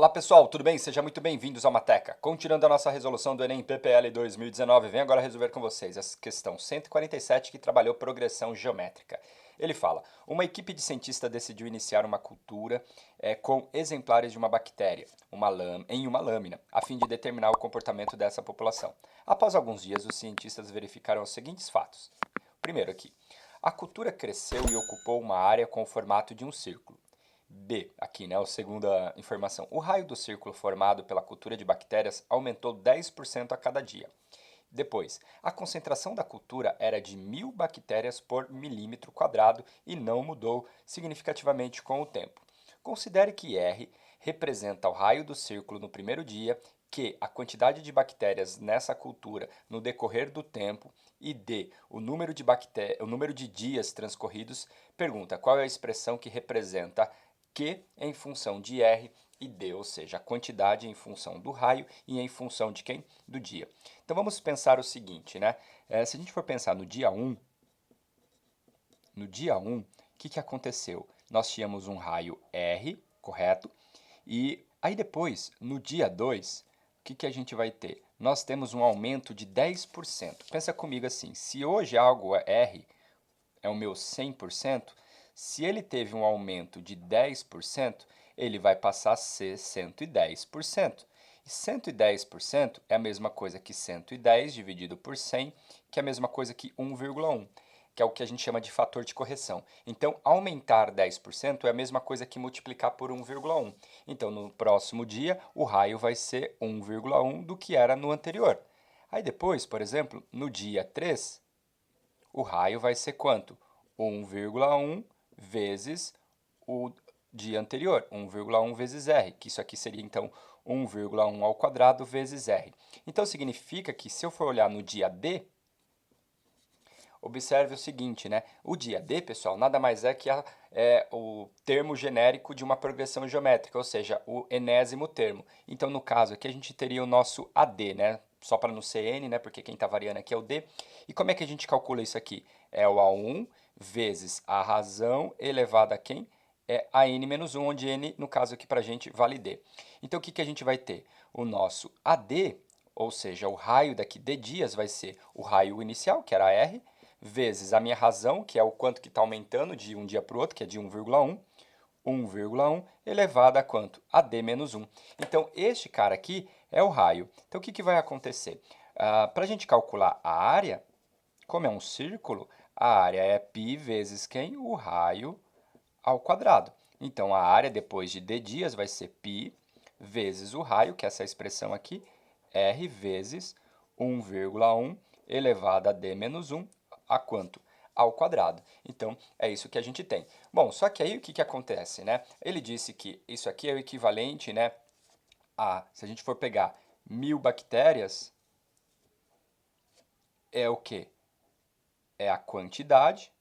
Olá pessoal, tudo bem? Sejam muito bem-vindos ao Mateca. Continuando a nossa resolução do Enem PPL 2019, venho agora resolver com vocês a questão 147 que trabalhou progressão geométrica. Ele fala, uma equipe de cientistas decidiu iniciar uma cultura com exemplares de uma bactéria em uma lâmina, a fim de determinar o comportamento dessa população. Após alguns dias, os cientistas verificaram os seguintes fatos. Primeiro aqui, a cultura cresceu e ocupou uma área com o formato de um círculo. B, aqui, né, a segunda informação. O raio do círculo formado pela cultura de bactérias aumentou 10% a cada dia. Depois, a concentração da cultura era de 1.000 bactérias por milímetro quadrado e não mudou significativamente com o tempo. Considere que R representa o raio do círculo no primeiro dia, que a quantidade de bactérias nessa cultura no decorrer do tempo e D, o número de dias transcorridos. Pergunta, qual é a expressão que representa Q em função de R e D, ou seja, a quantidade em função do raio e em função de quem? Do dia. Então vamos pensar o seguinte, né? Se a gente for pensar no dia 1, o que aconteceu? Nós tínhamos um raio R, correto? E aí depois, no dia 2, o que a gente vai ter? Nós temos um aumento de 10%. Pensa comigo assim, se hoje algo é R é o meu 100%, se ele teve um aumento de 10%, ele vai passar a ser 110%. E 110% é a mesma coisa que 110 dividido por 100, que é a mesma coisa que 1,1, que é o que a gente chama de fator de correção. Então, aumentar 10% é a mesma coisa que multiplicar por 1,1. Então, no próximo dia, o raio vai ser 1,1 do que era no anterior. Aí depois, por exemplo, no dia 3, o raio vai ser quanto? 1,1 vezes o dia anterior, 1,1 vezes R, que isso aqui seria então 1,1 ao quadrado vezes R. Então significa que se eu for olhar no dia D, observe o seguinte, né? O dia D, pessoal, nada mais é que o termo genérico de uma progressão geométrica, ou seja, o enésimo termo. Então, no caso aqui, a gente teria o nosso AD, né? Só para não ser N, né? Porque quem está variando aqui é o D. E como é que a gente calcula isso aqui? É o A1 vezes a razão elevada a quem? É a n menos 1, onde n, no caso aqui para a gente, vale D. Então, o que a gente vai ter? O nosso AD, ou seja, o raio daqui de dias vai ser o raio inicial, que era R, vezes a minha razão, que é o quanto que está aumentando de um dia para o outro, que é de 1,1, 1,1 elevado a quanto? A D menos 1. Então, este cara aqui é o raio. Então, o que vai acontecer? Para a gente calcular a área, como é um círculo, a área é π vezes quem? O raio ao quadrado. Então, a área depois de d dias vai ser π vezes o raio, que é essa expressão aqui, r vezes 1,1 elevado a d menos 1, a quanto? Ao quadrado. Então, é isso que a gente tem. Bom, só que aí o que acontece, né? Ele disse que isso aqui é o equivalente, né, se a gente for pegar 1.000 bactérias, é o quê? É a quantidade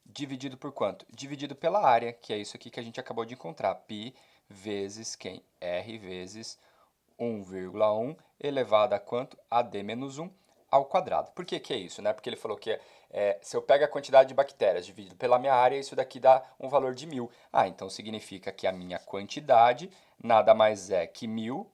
dividido por quanto? Dividido pela área, que é isso aqui que a gente acabou de encontrar. Π vezes quem? R vezes 1,1 elevado a quanto? A D menos 1 ao quadrado. Por que é isso? Né? Porque ele falou que se eu pego a quantidade de bactérias dividido pela minha área, isso daqui dá um valor de 1.000. Então significa que a minha quantidade nada mais é que 1.000,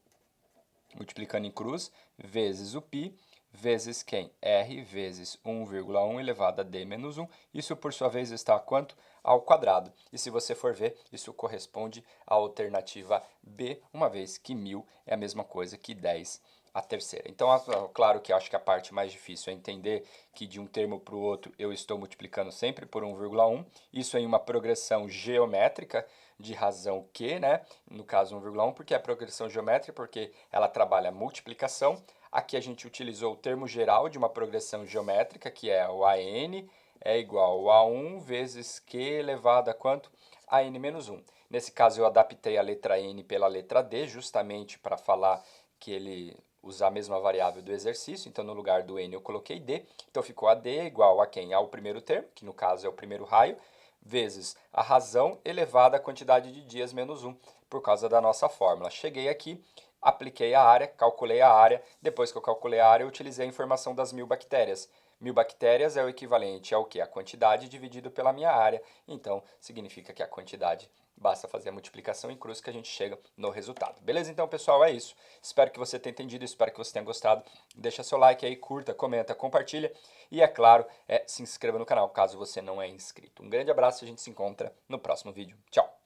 multiplicando em cruz, vezes o π, vezes quem? R vezes 1,1 elevado a D menos 1. Isso, por sua vez, está a quanto? Ao quadrado. E se você for ver, isso corresponde à alternativa B, uma vez que 1.000 é a mesma coisa que 10 a terceira. Então, claro que acho que a parte mais difícil é entender que de um termo para o outro eu estou multiplicando sempre por 1,1. Isso em uma progressão geométrica de razão Q, né? No caso 1,1, porque é progressão geométrica, porque ela trabalha multiplicação. Aqui a gente utilizou o termo geral de uma progressão geométrica, que é o AN, é igual a 1 vezes Q elevado a quanto? A n menos 1. Nesse caso eu adaptei a letra n pela letra d, justamente para falar que ele usar a mesma variável do exercício, então no lugar do n eu coloquei d, então ficou a d igual a quem? Ao primeiro termo, que no caso é o primeiro raio, vezes a razão elevada à quantidade de dias menos 1, por causa da nossa fórmula. Cheguei aqui, apliquei a área, calculei a área, depois que eu calculei a área, eu utilizei a informação das 1.000 bactérias. 1.000 bactérias é o equivalente ao quê? A quantidade dividido pela minha área, então significa que a quantidade, basta fazer a multiplicação em cruz que a gente chega no resultado. Beleza? Então, pessoal, é isso. Espero que você tenha entendido, espero que você tenha gostado. Deixa seu like aí, curta, comenta, compartilha e, é claro, se inscreva no canal caso você não é inscrito. Um grande abraço e a gente se encontra no próximo vídeo. Tchau!